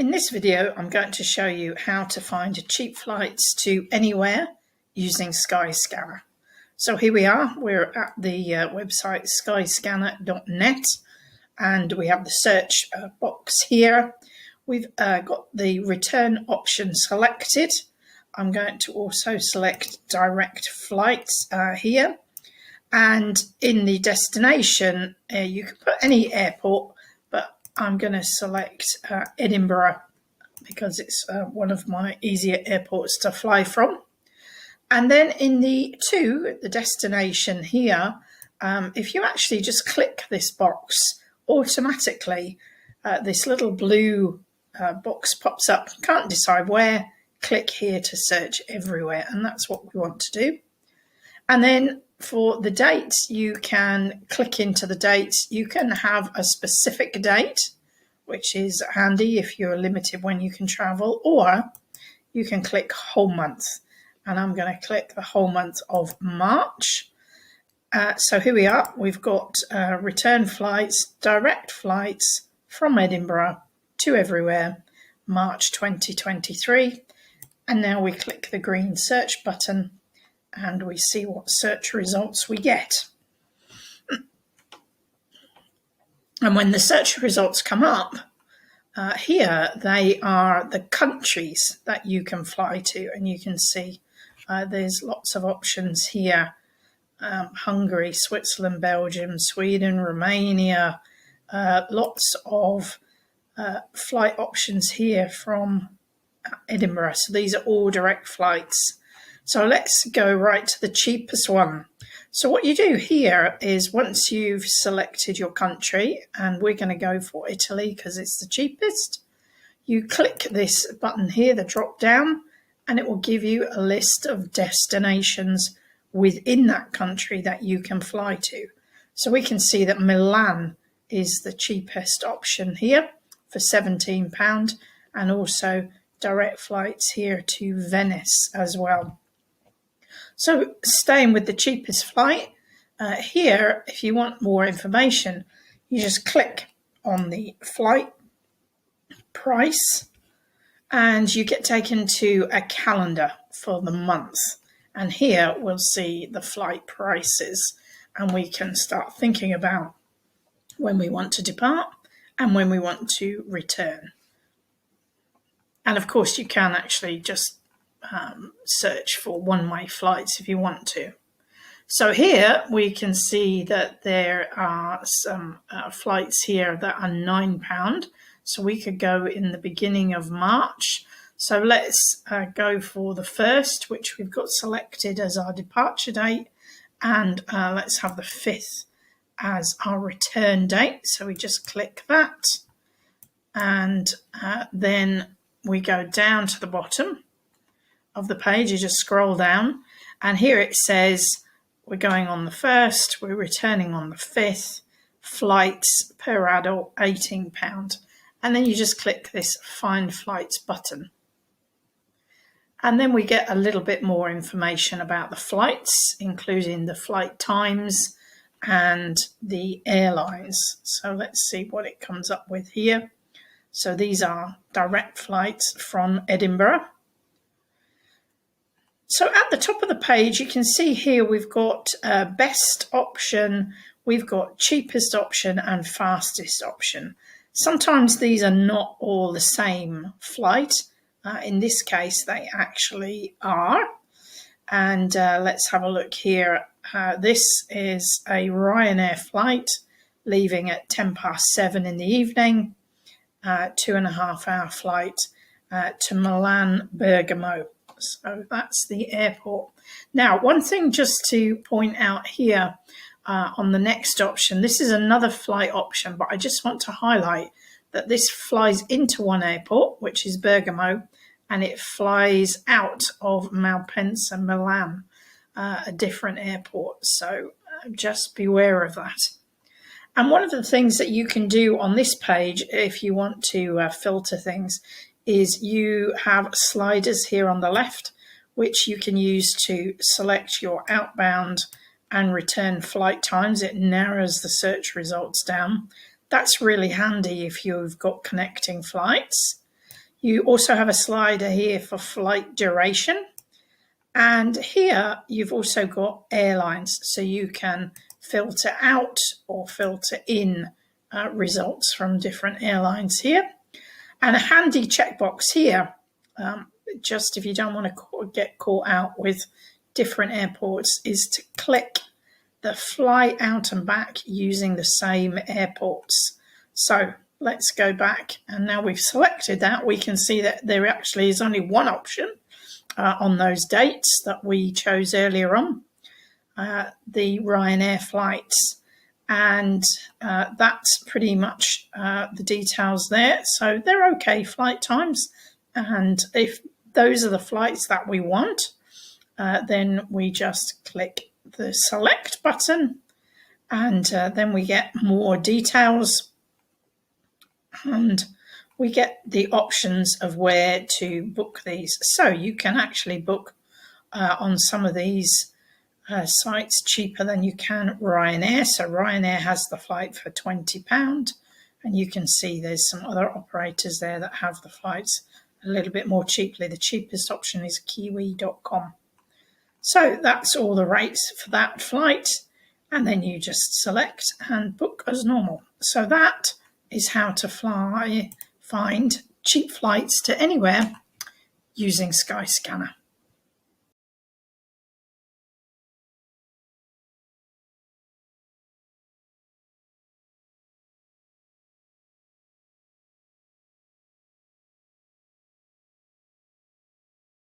In this video, I'm going to show you how to find cheap flights to anywhere using Skyscanner. So here we are, we're at the website skyscanner.net and we have the search box here. We've got the return option selected. I'm going to also select direct flights here. And in the destination, you can put any airport, but I'm going to select Edinburgh because it's one of my easier airports to fly from. And then in the destination here, if you actually just click this box, automatically this little blue box pops up. Can't decide where, click here to search everywhere, and that's what we want to do. And then for the dates, you can click into the dates. You can have a specific date, which is handy if you're limited when you can travel, or you can click whole month. And I'm going to click the whole month of March. So here we are. We've got return flights, direct flights from Edinburgh to everywhere, March 2023. And now we click the green search button and we see what search results we get. And when the search results come up, here they are the countries that you can fly to, and you can see there's lots of options here. Hungary, Switzerland, Belgium, Sweden, Romania, lots of flight options here from Edinburgh. So these are all direct flights. So let's go right to the cheapest one. So what you do here is once you've selected your country, and we're going to go for Italy because it's the cheapest, you click this button here, the drop down, and it will give you a list of destinations within that country that you can fly to. So we can see that Milan is the cheapest option here for £17, and also direct flights here to Venice as well. So staying with the cheapest flight, here, if you want more information, you just click on the flight price and you get taken to a calendar for the month. And here we'll see the flight prices, and we can start thinking about when we want to depart and when we want to return. And of course, you can actually just search for one-way flights if you want to. So here we can see that there are some flights here that are £9. So we could go in the beginning of March. So let's go for the 1st, which we've got selected as our departure date. And let's have the 5th as our return date. So we just click that. And then we go down to the bottom of the page. You just scroll down, and here it says we're going on the 1st, we're returning on the 5th, flights per adult £18, and then you just click this find flights button, and then we get a little bit more information about the flights, including the flight times and the airlines. So let's see what it comes up with here. So these are direct flights from Edinburgh. So at the top of the page, you can see here we've got best option, we've got cheapest option and fastest option. Sometimes these are not all the same flight. In this case, they actually are. And let's have a look here. This is a Ryanair flight leaving at 7:10 in the evening, 2.5-hour flight to Milan, Bergamo. So that's the airport. Now, one thing just to point out here on the next option, this is another flight option, but I just want to highlight that this flies into one airport, which is Bergamo, and it flies out of Malpensa, Milan, a different airport. So just beware of that. And one of the things that you can do on this page, if you want to filter things, is you have sliders here on the left, which you can use to select your outbound and return flight times. It narrows the search results down. That's really handy if you've got connecting flights. You also have a slider here for flight duration. And here you've also got airlines, so you can filter out or filter in results from different airlines here. And a handy checkbox here, just if you don't want to get caught out with different airports, is to click the fly out and back using the same airports. So let's go back, and now we've selected that, we can see that there actually is only one option on those dates that we chose earlier on, the Ryanair flights. And that's pretty much the details there. So they're okay flight times. And if those are the flights that we want, then we just click the select button, and then we get more details, and we get the options of where to book these. So you can actually book on some of these sites cheaper than you can Ryanair. So Ryanair has the flight for £20, and you can see there's some other operators there that have the flights a little bit more cheaply. The cheapest option is kiwi.com. So that's all the rates for that flight, and then you just select and book as normal. So that is how to find cheap flights to anywhere using Skyscanner.